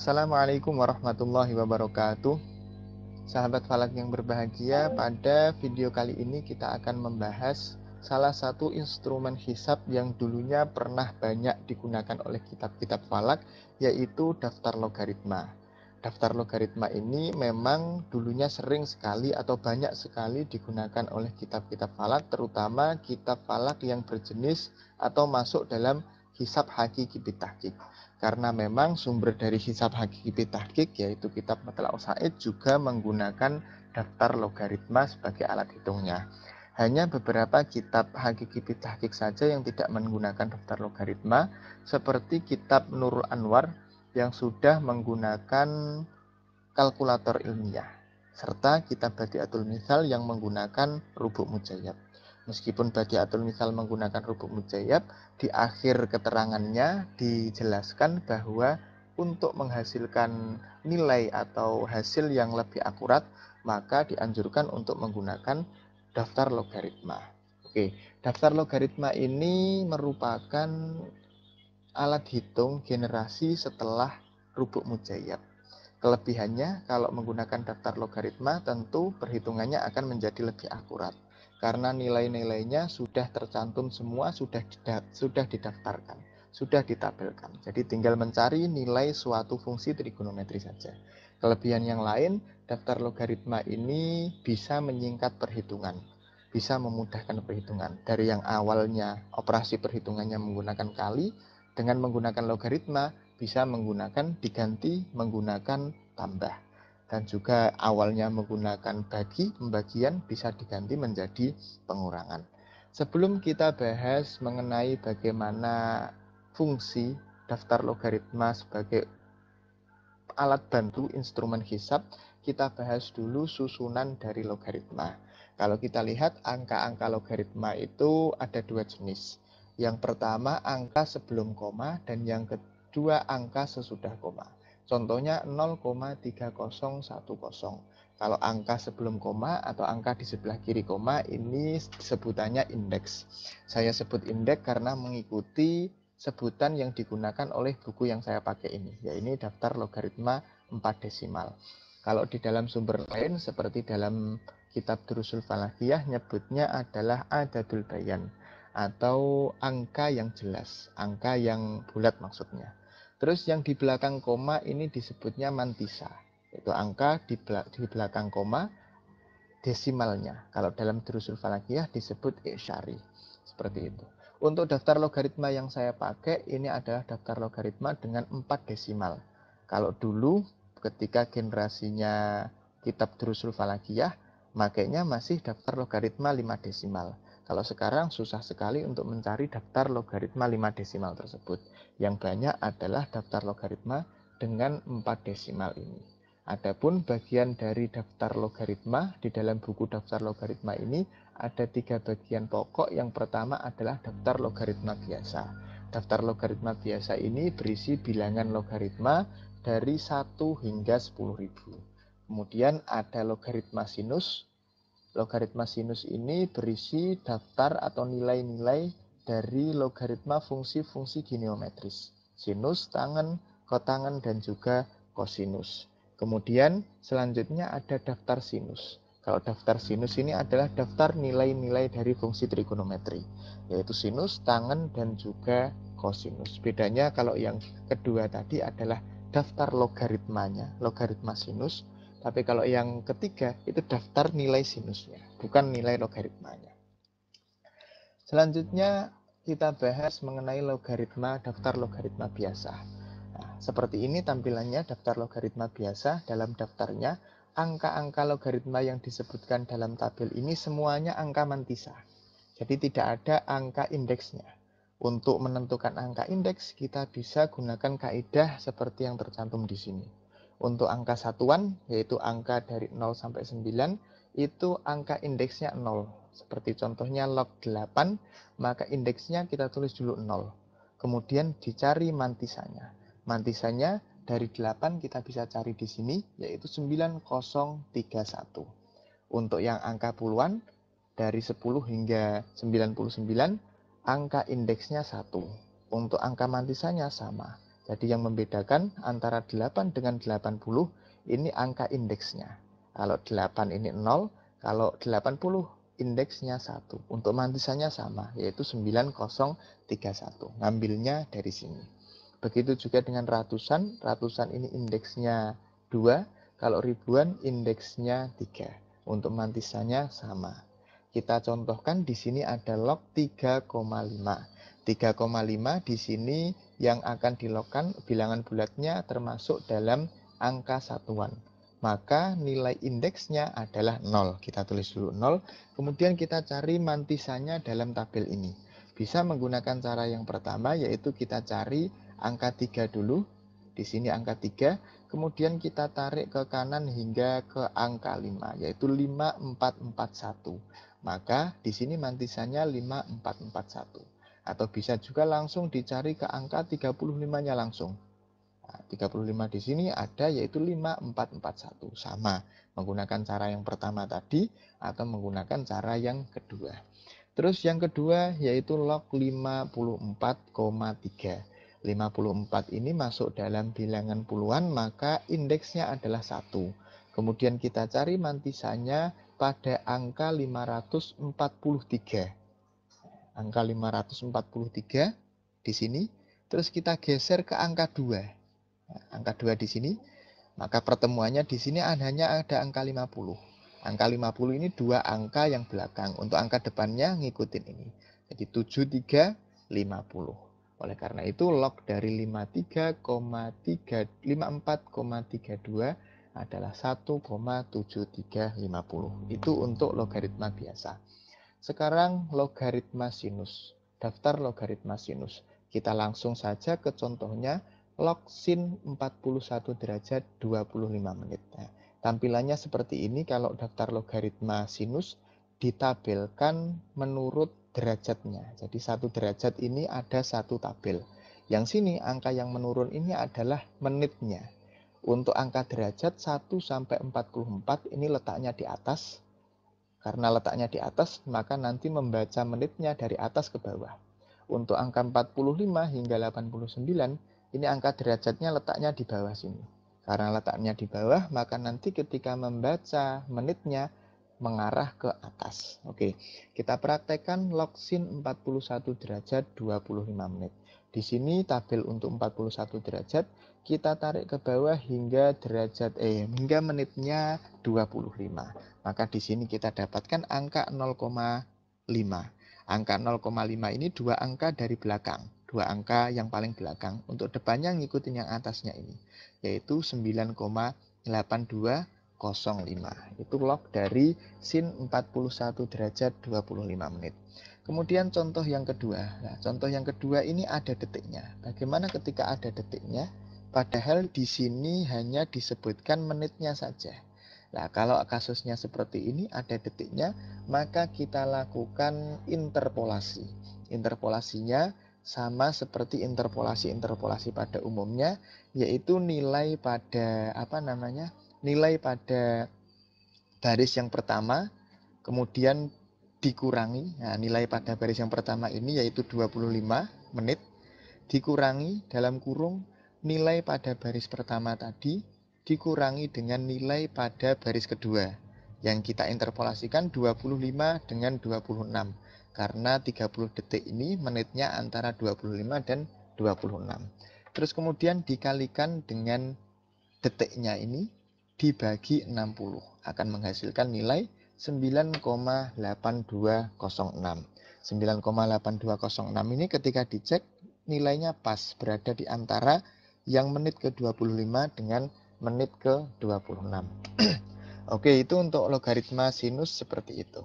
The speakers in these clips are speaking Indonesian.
Assalamualaikum warahmatullahi wabarakatuh. Sahabat falak yang berbahagia, pada video kali ini kita akan membahas salah satu instrumen hisab yang dulunya pernah banyak digunakan oleh kitab-kitab falak, yaitu daftar logaritma. Daftar logaritma ini memang dulunya sering sekali atau banyak sekali digunakan oleh kitab-kitab falak, terutama kitab falak yang berjenis atau masuk dalam hisab hakiki bitahqiq. Karena memang sumber dari hisab hakiki bitahqiq yaitu kitab Matla'us Sa'id juga menggunakan daftar logaritma sebagai alat hitungnya. Hanya beberapa kitab hakiki bitahqiq saja yang tidak menggunakan daftar logaritma, seperti kitab Nurul Anwar yang sudah menggunakan kalkulator ilmiah, serta kitab Badiatul Mithal yang menggunakan rubuk mujayyab. Meskipun Badiatul Mithal menggunakan rubuk mujayyab, di akhir keterangannya dijelaskan bahwa untuk menghasilkan nilai atau hasil yang lebih akurat, maka dianjurkan untuk menggunakan daftar logaritma. Oke, daftar logaritma ini merupakan alat hitung generasi setelah rubuk mujayyab. Kelebihannya, kalau menggunakan daftar logaritma, tentu perhitungannya akan menjadi lebih akurat. Karena nilai-nilainya sudah tercantum semua, sudah didaftarkan, sudah ditabelkan. Jadi tinggal mencari nilai suatu fungsi trigonometri saja. Kelebihan yang lain, daftar logaritma ini bisa menyingkat perhitungan, bisa memudahkan perhitungan. Dari yang awalnya operasi perhitungannya menggunakan kali, dengan menggunakan logaritma bisa diganti menggunakan tambah, dan juga awalnya menggunakan pembagian bisa diganti menjadi pengurangan. Sebelum kita bahas mengenai bagaimana fungsi daftar logaritma sebagai alat bantu instrumen hisab, kita bahas dulu susunan dari logaritma. Kalau kita lihat angka-angka logaritma itu ada dua jenis. Yang pertama angka sebelum koma dan yang kedua angka sesudah koma. Contohnya 0,3010. Kalau angka sebelum koma atau angka di sebelah kiri koma ini sebutannya indeks. Saya sebut indeks karena mengikuti sebutan yang digunakan oleh buku yang saya pakai ini, yaitu daftar logaritma 4 desimal. Kalau di dalam sumber lain seperti dalam kitab Durusul Falakiyah nyebutnya adalah adadul bayan atau angka yang jelas, angka yang bulat maksudnya. Terus yang di belakang koma ini disebutnya mantisa, itu angka di belakang koma desimalnya. Kalau dalam Durusul Falakiyah disebut isyari, seperti itu. Untuk daftar logaritma yang saya pakai ini adalah daftar logaritma dengan 4 desimal. Kalau dulu ketika generasinya kitab Durusul Falakiyah makanya masih daftar logaritma 5 desimal. Kalau sekarang susah sekali untuk mencari daftar logaritma 5 desimal tersebut. Yang banyak adalah daftar logaritma dengan 4 desimal ini. Adapun bagian dari daftar logaritma, di dalam buku daftar logaritma ini ada 3 bagian pokok. Yang pertama adalah daftar logaritma biasa. Daftar logaritma biasa ini berisi bilangan logaritma dari 1 hingga 10.000. Kemudian ada logaritma sinus. Logaritma sinus ini berisi daftar atau nilai-nilai dari logaritma fungsi-fungsi geometris. Sinus, tangen, kotangen, dan juga kosinus. Kemudian selanjutnya ada daftar sinus. Kalau daftar sinus ini adalah daftar nilai-nilai dari fungsi trigonometri, yaitu sinus, tangen, dan juga kosinus. Bedanya kalau yang kedua tadi adalah daftar logaritmanya, logaritma sinus. Tapi kalau yang ketiga itu daftar nilai sinusnya, bukan nilai logaritmanya. Selanjutnya kita bahas mengenai logaritma, daftar logaritma biasa. Nah, seperti ini tampilannya daftar logaritma biasa. Dalam daftarnya, angka-angka logaritma yang disebutkan dalam tabel ini semuanya angka mantisa. Jadi tidak ada angka indeksnya. Untuk menentukan angka indeks, kita bisa gunakan kaidah seperti yang tercantum di sini. Untuk angka satuan, yaitu angka dari 0 sampai 9, itu angka indeksnya 0. Seperti contohnya log 8, maka indeksnya kita tulis dulu 0. Kemudian dicari mantisanya. Mantisanya dari 8 kita bisa cari di sini, yaitu 9031. Untuk yang angka puluhan, dari 10 hingga 99, angka indeksnya 1. Untuk angka mantisanya sama. Jadi yang membedakan antara 8 dengan 80 ini angka indeksnya. Kalau 8 ini 0, kalau 80 indeksnya 1. Untuk mantisannya sama, yaitu 9031. Ngambilnya dari sini. Begitu juga dengan ratusan. Ratusan ini indeksnya 2, kalau ribuan indeksnya 3. Untuk mantisannya sama. Kita contohkan di sini ada log 3,5. 3,5 di sini yang akan dilogkan bilangan bulatnya termasuk dalam angka satuan. Maka nilai indeksnya adalah 0. Kita tulis dulu 0. Kemudian kita cari mantisannya dalam tabel ini. Bisa menggunakan cara yang pertama, yaitu kita cari angka 3 dulu. Di sini angka 3. Kemudian kita tarik ke kanan hingga ke angka 5, yaitu 5441. Maka di sini mantisannya 5441. Atau bisa juga langsung dicari ke angka 35-nya langsung. Nah, 35 di sini ada, yaitu 5441. Sama, menggunakan cara yang pertama tadi atau menggunakan cara yang kedua. Terus yang kedua yaitu log 54,3. 54 ini masuk dalam bilangan puluhan, maka indeksnya adalah 1. Kemudian kita cari mantisannya pada angka 543. Angka 543 di sini. Terus kita geser ke angka 2. Nah, angka 2 di sini. Maka pertemuannya di sini hanya ada angka 50. Angka 50 ini dua angka yang belakang. Untuk angka depannya ngikutin ini. Jadi 7350. Oleh karena itu log dari 54,32 adalah 1,7350. Itu untuk logaritma biasa. Sekarang logaritma sinus, daftar logaritma sinus. Kita langsung saja ke contohnya, log sin 41 derajat 25 menit. Nah, tampilannya seperti ini kalau daftar logaritma sinus ditabelkan menurut derajatnya. Jadi 1 derajat ini ada 1 tabel. Yang sini angka yang menurun ini adalah menitnya. Untuk angka derajat 1 sampai 44 ini letaknya di atas. Karena letaknya di atas, maka nanti membaca menitnya dari atas ke bawah. Untuk angka 45 hingga 89, ini angka derajatnya letaknya di bawah sini. Karena letaknya di bawah, maka nanti ketika membaca menitnya mengarah ke atas. Oke, kita praktekkan log sin 41 derajat 25 menit. Di sini tabel untuk 41 derajat, kita tarik ke bawah hingga hingga menitnya 25. Maka di sini kita dapatkan angka 0,5. Angka 0,5 ini dua angka dari belakang, dua angka yang paling belakang. Untuk depannya ngikutin yang atasnya ini, yaitu 9,8205. Itu log dari sin 41 derajat 25 menit. Kemudian contoh yang kedua. Nah, contoh yang kedua ini ada detiknya. Bagaimana ketika ada detiknya? Padahal di sini hanya disebutkan menitnya saja. Nah, kalau kasusnya seperti ini ada detiknya, maka kita lakukan interpolasi. Interpolasinya sama seperti interpolasi pada umumnya, yaitu nilai pada nilai pada baris yang pertama kemudian dikurangi. Nah, nilai pada baris yang pertama ini yaitu 25 menit dikurangi dalam kurung nilai pada baris pertama tadi dikurangi dengan nilai pada baris kedua. Yang kita interpolasikan 25 dengan 26. Karena 30 detik ini menitnya antara 25 dan 26. Terus kemudian dikalikan dengan detiknya ini dibagi 60. Akan menghasilkan nilai 9,8206. 9,8206 ini ketika dicek nilainya pas, berada di antara yang menit ke-25 dengan menit ke-26. Oke, itu untuk logaritma sinus seperti itu.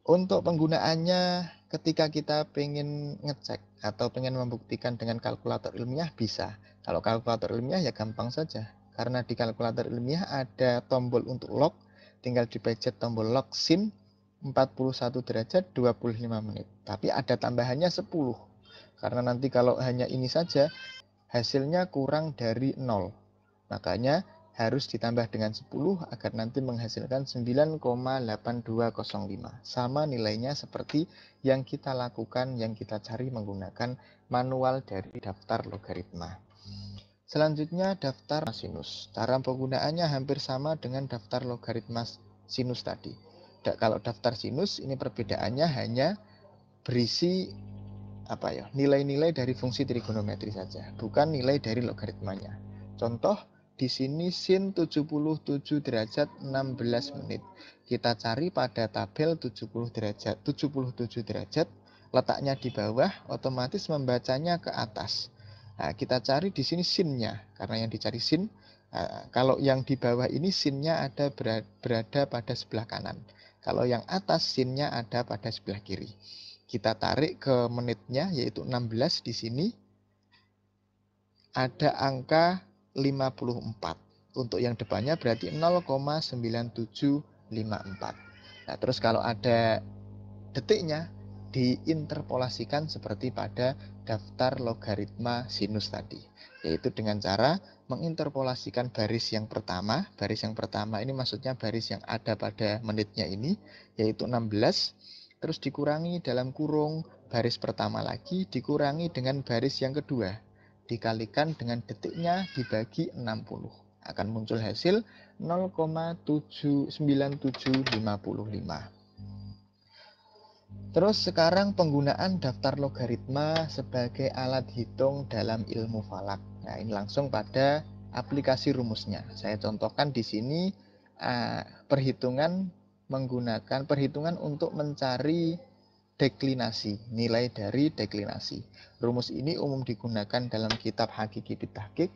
Untuk penggunaannya ketika kita pengen ngecek atau pengen membuktikan dengan kalkulator ilmiah bisa. Kalau kalkulator ilmiah ya gampang saja. Karena di kalkulator ilmiah ada tombol untuk log, tinggal dipencet tombol log sin 41 derajat 25 menit. Tapi ada tambahannya 10. Karena nanti kalau hanya ini saja hasilnya kurang dari 0. Makanya harus ditambah dengan 10 agar nanti menghasilkan 9,8205. Sama nilainya seperti yang kita lakukan, yang kita cari menggunakan manual dari daftar logaritma. Selanjutnya daftar sinus. Cara penggunaannya hampir sama dengan daftar logaritma sinus tadi. Kalau daftar sinus ini perbedaannya hanya berisi nilai-nilai dari fungsi trigonometri saja, bukan nilai dari logaritmanya. Contoh di sini sin 77 derajat 16 menit. Kita cari pada tabel 77 derajat, letaknya di bawah, otomatis membacanya ke atas. Nah, kita cari di sini sinnya, karena yang dicari sin. Kalau yang di bawah ini sinnya ada berada pada sebelah kanan. Kalau yang atas sinnya ada pada sebelah kiri. Kita tarik ke menitnya, yaitu 16 di sini. Ada angka 54. Untuk yang depannya berarti 0,9754. Nah, terus kalau ada detiknya, diinterpolasikan seperti pada daftar logaritma sinus tadi, yaitu dengan cara menginterpolasikan baris yang pertama. Baris yang pertama ini maksudnya baris yang ada pada menitnya ini, yaitu 16, terus dikurangi dalam kurung baris pertama lagi, dikurangi dengan baris yang kedua, dikalikan dengan detiknya dibagi 60. Akan muncul hasil 0,975755. Terus sekarang penggunaan daftar logaritma sebagai alat hitung dalam ilmu falak. Nah, ini langsung pada aplikasi rumusnya. Saya contohkan di sini perhitungan untuk mencari deklinasi, nilai dari deklinasi. Rumus ini umum digunakan dalam kitab Hakiki Bitahqiq,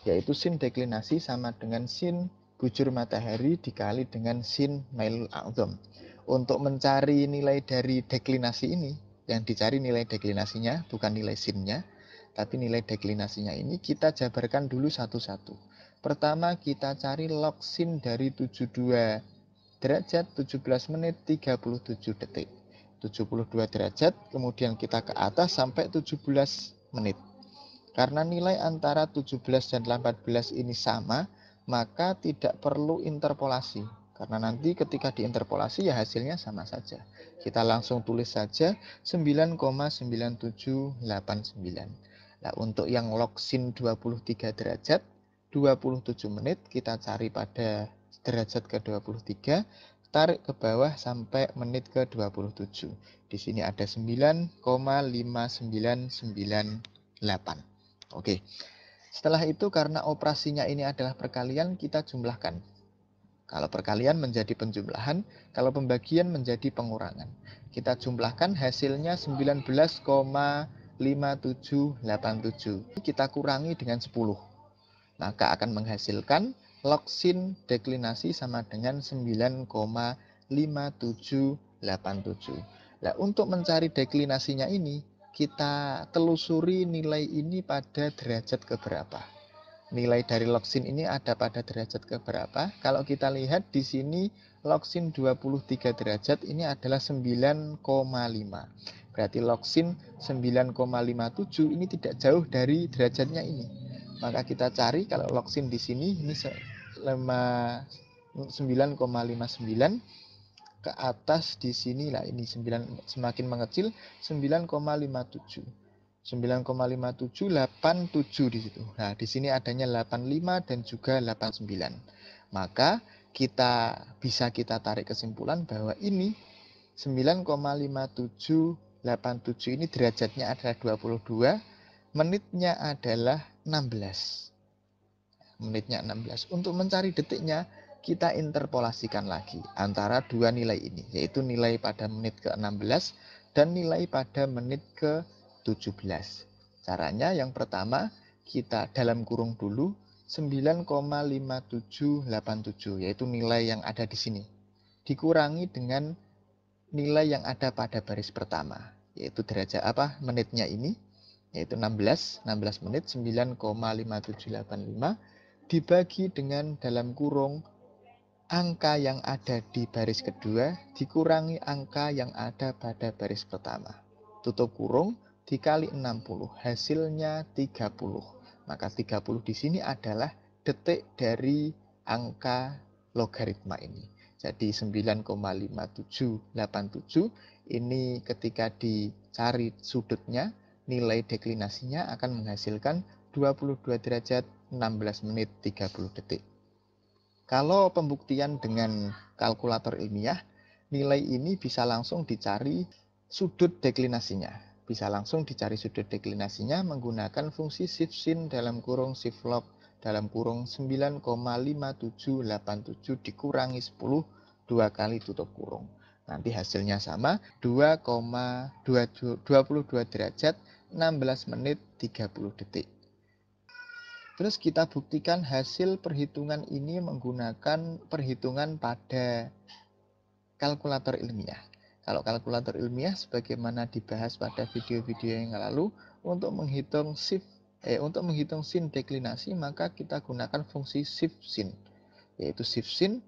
yaitu sin deklinasi sama dengan sin bujur matahari dikali dengan sin Mailul A'zam. Untuk mencari nilai dari deklinasi ini, yang dicari nilai deklinasinya, bukan nilai sinnya, tapi nilai deklinasinya ini kita jabarkan dulu satu-satu. Pertama kita cari log sin dari 72 derajat 17 menit 37 detik. 72 derajat, kemudian kita ke atas sampai 17 menit. Karena nilai antara 17 dan 18 ini sama, maka tidak perlu interpolasi. Karena nanti ketika diinterpolasi ya hasilnya sama saja. Kita langsung tulis saja 9,9789. Nah, untuk yang log sin 23 derajat 27 menit kita cari pada derajat ke-23, tarik ke bawah sampai menit ke-27. Di sini ada 9,5998. Oke. Setelah itu karena operasinya ini adalah perkalian, kita jumlahkan. Kalau perkalian menjadi penjumlahan, kalau pembagian menjadi pengurangan. Kita jumlahkan hasilnya 19,5787. Kita kurangi dengan 10. Maka akan menghasilkan log sin deklinasi sama dengan 9,5787. Nah, untuk mencari deklinasinya ini, kita telusuri nilai ini pada derajat keberapa. Nilai dari log sin ini ada pada derajat keberapa? Kalau kita lihat di sini log sin 23 derajat ini adalah 9,5. Berarti log sin 9,57 ini tidak jauh dari derajatnya ini. Maka kita cari kalau log sin di sini ini 9,59 ke atas di sini lah, ini 9 semakin mengecil 9,57. 9,5787 di situ. Nah, di sini adanya 85 dan juga 89. Maka kita tarik kesimpulan bahwa ini 9,5787 ini derajatnya adalah 22, menitnya adalah 16. Menitnya 16. Untuk mencari detiknya, kita interpolasikan lagi antara dua nilai ini, yaitu nilai pada menit ke-16 dan nilai pada menit ke-17. Caranya yang pertama, kita dalam kurung dulu 9,5787, yaitu nilai yang ada di sini. Dikurangi dengan nilai yang ada pada baris pertama, yaitu derajat menitnya ini, yaitu 16 menit 9,5785 dibagi dengan dalam kurung angka yang ada di baris kedua dikurangi angka yang ada pada baris pertama. Tutup kurung dikali 60, hasilnya 30. Maka 30 di sini adalah detik dari angka logaritma ini. Jadi 9,5787 ini ketika dicari sudutnya, nilai deklinasinya akan menghasilkan 22 derajat 16 menit 30 detik. Kalau pembuktian dengan kalkulator ilmiah, nilai ini bisa langsung dicari sudut deklinasinya. Bisa langsung dicari sudut deklinasinya menggunakan fungsi shift sin dalam kurung shift log dalam kurung 9,5787 dikurangi 10 2 kali tutup kurung. Nanti hasilnya sama 2,22 derajat 16 menit 30 detik. Terus kita buktikan hasil perhitungan ini menggunakan perhitungan pada kalkulator ilmiah. Kalau kalkulator ilmiah sebagaimana dibahas pada video-video yang lalu, untuk menghitung sin deklinasi maka kita gunakan fungsi shift sin, yaitu shift sin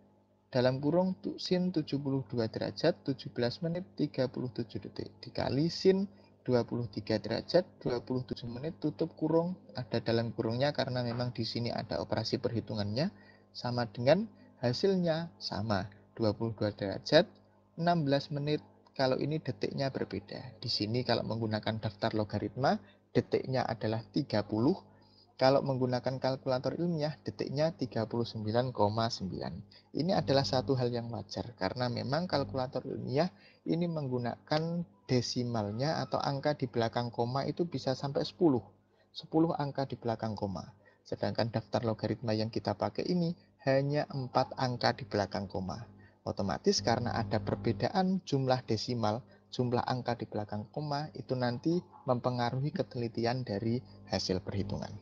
dalam kurung sin 72 derajat 17 menit 37 detik dikali sin 23 derajat 27 menit tutup kurung, ada dalam kurungnya karena memang di sini ada operasi perhitungannya, sama dengan hasilnya sama 22 derajat 16 menit. Kalau ini detiknya berbeda. Di sini kalau menggunakan daftar logaritma detiknya adalah 30. Kalau menggunakan kalkulator ilmiah, detiknya 39,9. Ini adalah satu hal yang wajar, karena memang kalkulator ilmiah ini menggunakan desimalnya atau angka di belakang koma itu bisa sampai 10. 10 angka di belakang koma. Sedangkan daftar logaritma yang kita pakai ini hanya 4 angka di belakang koma. Otomatis karena ada perbedaan jumlah desimal, jumlah angka di belakang koma itu nanti mempengaruhi ketelitian dari hasil perhitungan.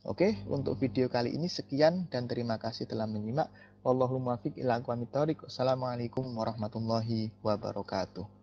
Oke, untuk video kali ini sekian dan terima kasih telah menyimak. Wallahul muwaffiq ila aqwamit thoriq. Wassalamualaikum warahmatullahi wabarakatuh.